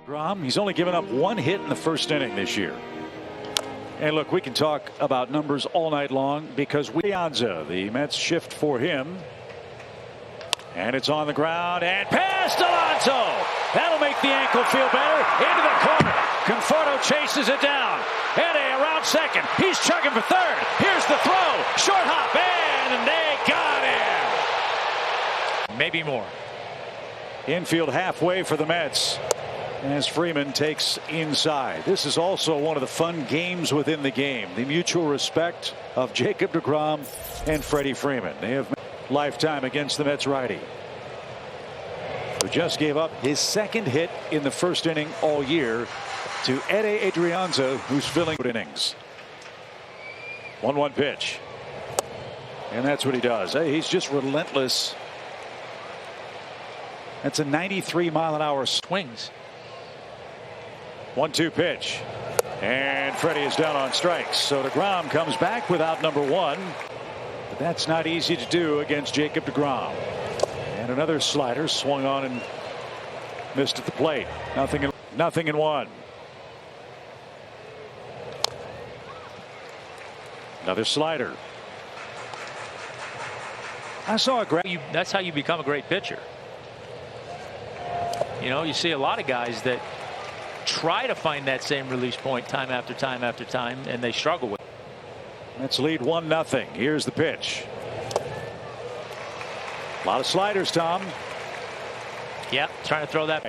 deGrom, he's only given up one hit in the first inning this year. And look, we can talk about numbers all night long because the Mets shift for him. And it's on the ground and past Alonso. That'll make the ankle feel better. Into the corner. Conforto chases it down. Ede around second. He's chugging for third. Here's the throw. Short hop and they got him. Maybe more. Infield halfway for the Mets as Freeman takes inside. This is also one of the fun games within the game. The mutual respect of Jacob deGrom and Freddie Freeman. They have lifetime against the Mets righty, who just gave up his second hit in the first inning all year to Ede Adrianza, who's filling innings. 1-1 pitch. And that's what he does. He's just relentless. That's a 93-mile-an-hour swings. 1-2 pitch. And Freddie is down on strikes. So deGrom comes back without number one. But that's not easy to do against Jacob deGrom. And another slider swung on and missed at the plate. Nothing in one. Another slider. I saw a that's how you become a great pitcher. You know, you see a lot of guys that try to find that same release point time after time after time, and they struggle with it. Let's lead 1-0. Here's the pitch. A lot of sliders, Tom. Yep, trying to throw that.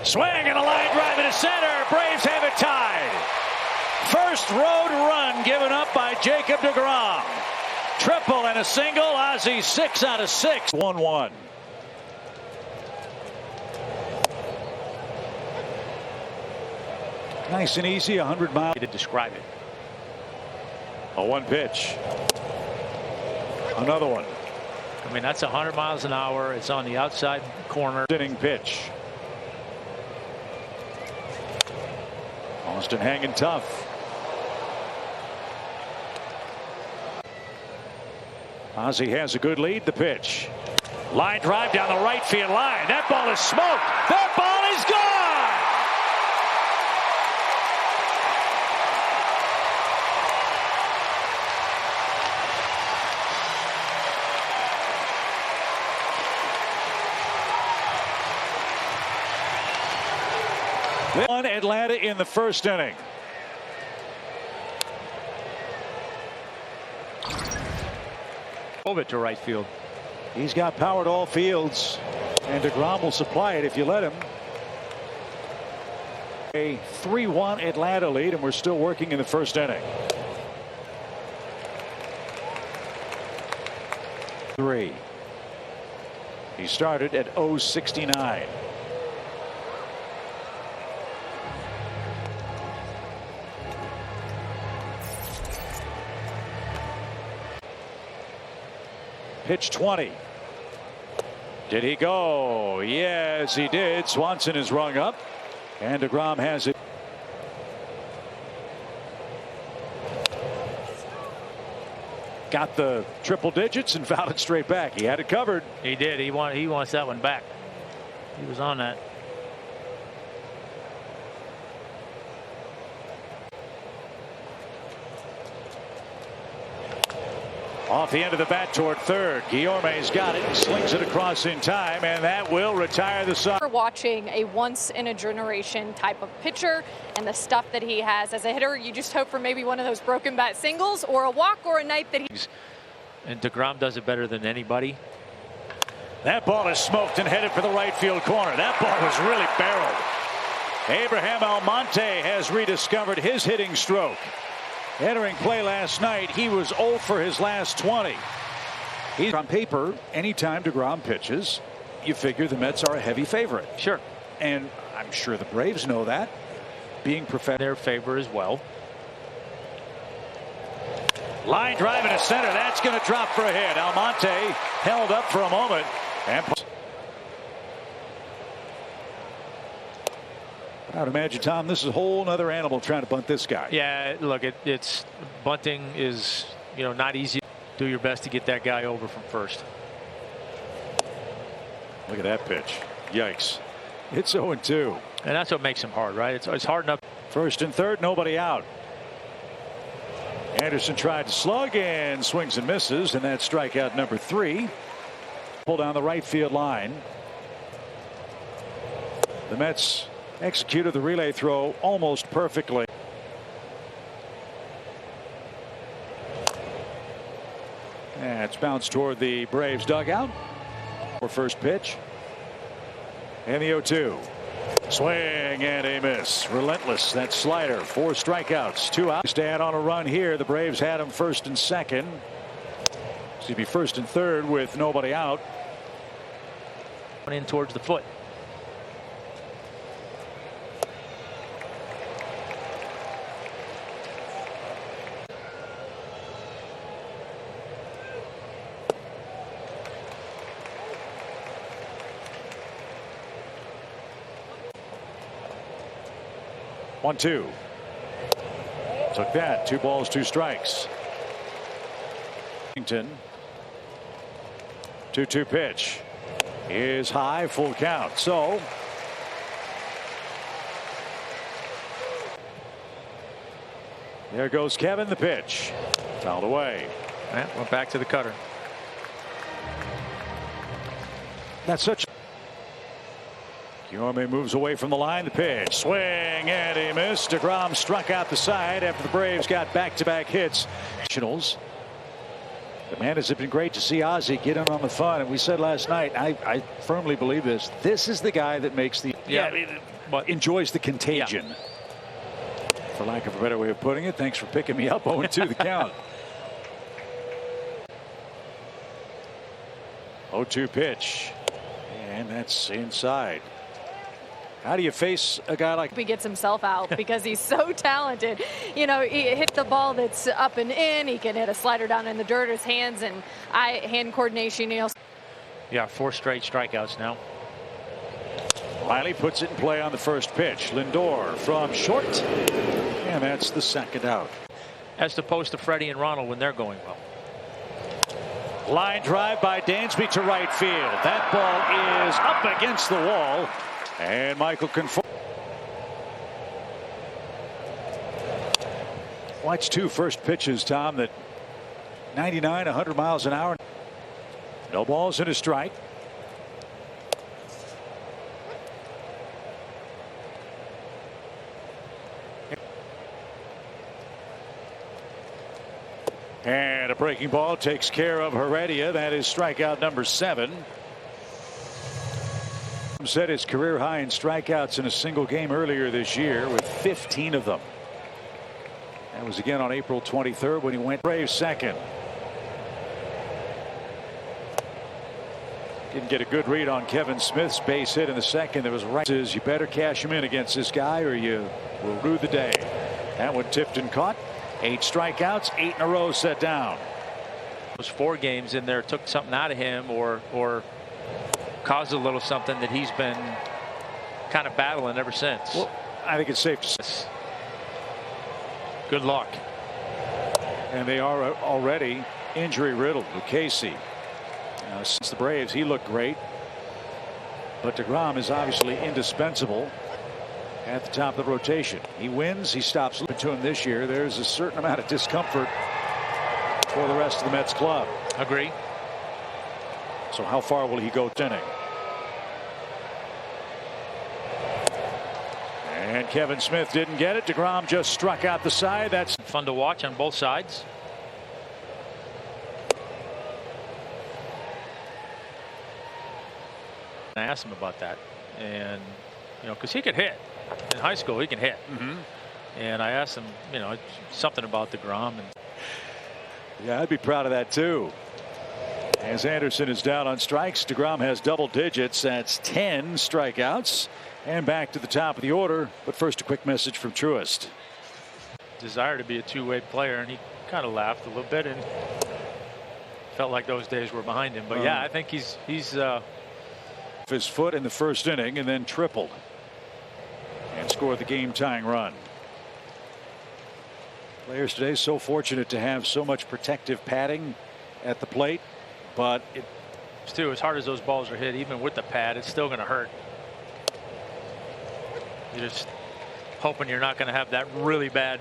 Swing and a line drive into center. Braves have it tied. First road run given up by Jacob deGrom. Triple and a single. Ozzie 6 out of 6. 1-1. Nice and easy. 100 miles to describe it. A 1 pitch. Another one. I mean, that's 100 miles an hour. It's on the outside corner. Inning pitch. Austin hanging tough. Ozzie has a good lead. The pitch. Line drive down the right field line. That ball is smoked. That ball is gone. One Atlanta in the first inning. Over to right field. He's got power to all fields, and deGrom will supply it if you let him. A 3-1 Atlanta lead, and we're still working in the first inning. 3. He started at 0-69. Pitch 20. Did he go? Yes, he did. Swanson is rung up, and deGrom has it. Got the triple digits and fouled it straight back. He had it covered. He did. He wants that one back. He was on that. Off the end of the bat toward third. Guillorme's got it and slings it across in time, and that will retire the side. We're watching a once-in-a-generation type of pitcher, and the stuff that he has as a hitter, you just hope for maybe one of those broken bat singles or a walk or a night that he's. And deGrom does it better than anybody. That ball is smoked and headed for the right field corner. That ball was really barreled. Abraham Almonte has rediscovered his hitting stroke. Entering play last night, he was 0 for his last 20. He's on paper, anytime deGrom pitches, you figure the Mets are a heavy favorite. Sure. And I'm sure the Braves know that, being professional. Their favor as well. Line drive into center. That's going to drop for a hit. Almonte held up for a moment. And I would imagine, Tom, this is a whole other animal trying to bunt this guy. Yeah, look, it's bunting is, you know, not easy. Do your best to get that guy over from first. Look at that pitch. Yikes. It's 0-2. And that's what makes him hard, right? It's hard enough. First and third, nobody out. Anderson tried to slug and swings and misses, and that's strikeout number 3. Pull down the right field line. The Mets executed the relay throw almost perfectly. And it's bounced toward the Braves dugout for first pitch. And the 0-2. Swing and a miss. Relentless. That slider. 4 strikeouts. 2 outs. Stand on a run here. The Braves had him first and second. Excuse me, first and third with nobody out. In towards the foot. One, two. Took that. 2 balls, 2 strikes. 2-2 pitch is high, full count. So there goes Kevin. The pitch fouled away. Went back to the cutter. That's such. Guillorme moves away from the line. The pitch, swing and a miss. deGrom struck out the side after the Braves got back-to-back hits. But man, has it been great to see Ozzie get in on the fun. And we said last night, I firmly believe this. This is the guy that makes the enjoys the contagion. Yeah. For lack of a better way of putting it. Thanks for picking me up. 0-2 the count. 0-2 pitch, and that's inside. How do you face a guy like he gets himself out because he's so talented? You know, he hit the ball that's up and in. He can hit a slider down in the dirt. His hands and eye-hand coordination. You know. Yeah, 4 straight strikeouts now. Riley puts it in play on the first pitch. Lindor from short, and that's the second out. As opposed to Freddie and Ronald when they're going well. Line drive by Dansby to right field. That ball is up against the wall. And Michael Conforto. Watch 2 first pitches, Tom, that 99, 100 miles an hour. No balls and a strike. And a breaking ball takes care of Heredia. That is strikeout number 7. Set his career high in strikeouts in a single game earlier this year with 15 of them. That was again on April 23rd when he went Braves second. Didn't get a good read on Kevin Smith's base hit in the second. There was right. You better cash him in against this guy or you will rue the day. That one tipped and caught. 8 strikeouts, 8 in a row set down. Those 4 games in there took something out of him or caused a little something that he's been kind of battling ever since. Well, I think it's safe to say. Good luck. And they are already injury riddled. Lucchesi, since the Braves, he looked great. But deGrom is obviously indispensable at the top of the rotation. He wins, he stops to him this year. There's a certain amount of discomfort for the rest of the Mets club. Agree. So how far will he go inning? And Kevin Smith didn't get it. deGrom just struck out the side. That's fun to watch on both sides. I asked him about that, and you know, because he could hit in high school, he can hit. And I asked him, you know, something about deGrom, and yeah, I'd be proud of that too. As Anderson is down on strikes, deGrom has double digits. That's 10 strikeouts. And back to the top of the order. But first, a quick message from Truist. Desire to be a two-way player, and he kind of laughed a little bit and felt like those days were behind him. But yeah, I think he's his foot in the first inning and then tripled and scored the game-tying run. Players today so fortunate to have so much protective padding at the plate, but it Sometimes too, as hard as those balls are hit, even with the pad, it's still going to hurt. You're just hoping you're not going to have that really bad.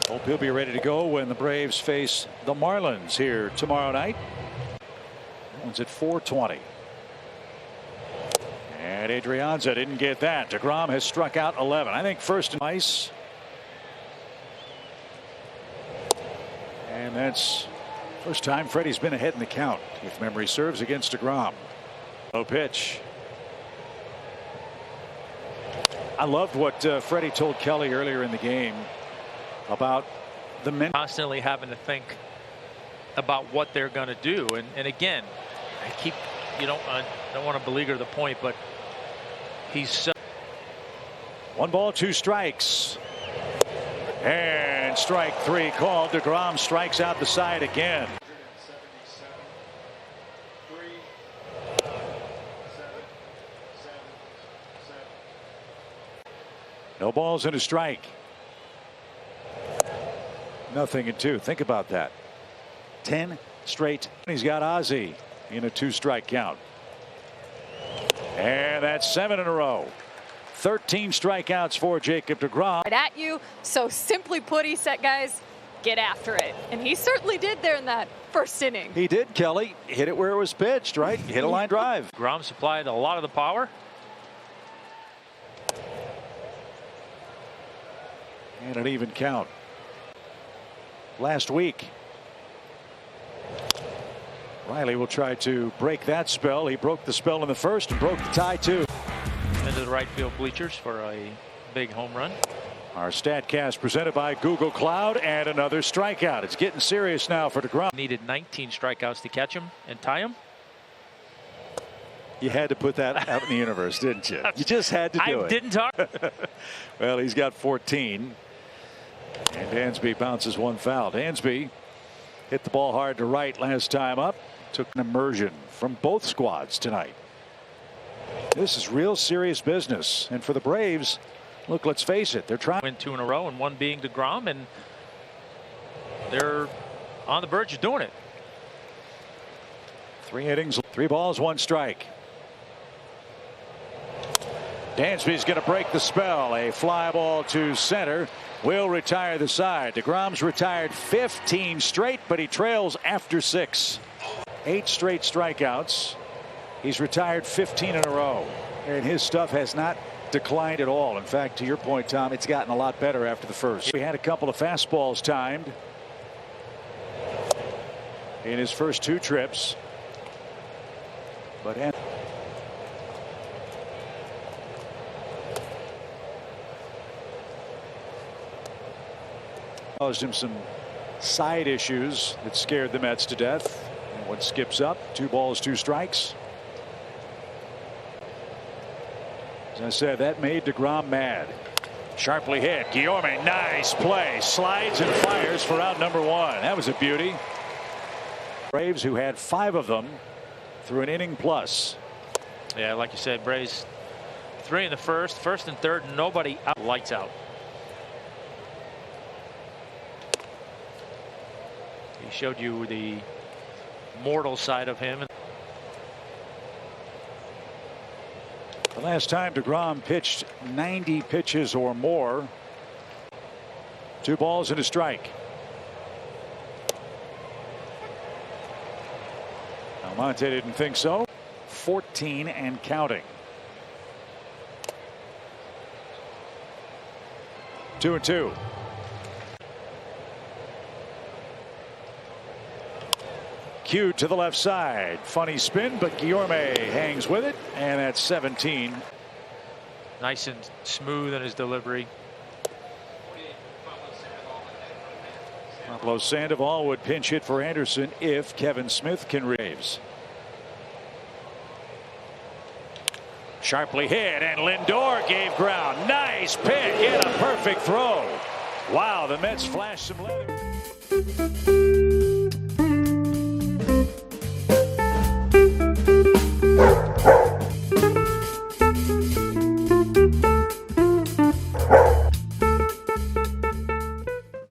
Hope he'll be ready to go when the Braves face the Marlins here tomorrow night. That one's at 4:20. And Adrianza didn't get that. deGrom has struck out 11. I think first and ice. And that's first time Freddie's been ahead in the count, if memory serves, against deGrom. Low pitch. I loved what Freddie told Kelly earlier in the game about the men constantly having to think about what they're going to do. And again, I don't want to beleaguer the point, but he's so. 1 ball, 2 strikes. And strike 3 called. deGrom strikes out the side again. No balls and a strike. 0-2. Think about that. 10 straight. He's got Ozzie in a 2-strike count. And that's 7 in a row. 13 strikeouts for Jacob deGrom. Right at you. So simply put, he said, guys, get after it. And he certainly did there in that first inning. He did, Kelly. Hit it where it was pitched, right? Hit a line drive. deGrom supplied a lot of the power. And an even count. Last week, Riley will try to break that spell. He broke the spell in the first and broke the tie too. Into the right field bleachers for a big home run. Our StatCast presented by Google Cloud, and another strikeout. It's getting serious now for deGrom. Needed 19 strikeouts to catch him and tie him. You had to put that out in the universe, didn't you? You just had to do it. I didn't talk. Well, he's got 14. And Dansby bounces 1 foul. Dansby hit the ball hard to right last time up. Took an immersion from both squads tonight. This is real serious business. And for the Braves, look, let's face it, they're trying to win 2 in a row, and 1 being deGrom, and they're on the verge of doing it. 3 innings, 3 balls, 1 strike. Dansby's going to break the spell. A fly ball to center will retire the side. deGrom's retired 15 straight, but he trails after 6. 8 straight strikeouts. He's retired 15 in a row, and his stuff has not declined at all. In fact, to your point, Tom, it's gotten a lot better after the first. We had a couple of fastballs timed in his first 2 trips, but caused him some side issues that scared the Mets to death. And one skips up. 2 balls, 2 strikes. As I said, that made deGrom mad. Sharply hit. Guillorme, nice play. Slides and fires for out number 1. That was a beauty. Braves, who had 5 of them through an inning plus. Yeah, like you said, Braves 3 in the first and third, nobody out. Lights out. He showed you the mortal side of him. The last time deGrom pitched 90 pitches or more. 2 balls and a strike. Almonte didn't think so. 14 and counting. 2-2. Cue to the left side. Funny spin, but Guillorme hangs with it, and that's 17. Nice and smooth in his delivery. Pablo Sandoval would pinch hit for Anderson if Kevin Smith can raise. Sharply hit, and Lindor gave ground. Nice pick and a perfect throw. Wow, the Mets flashed some leather.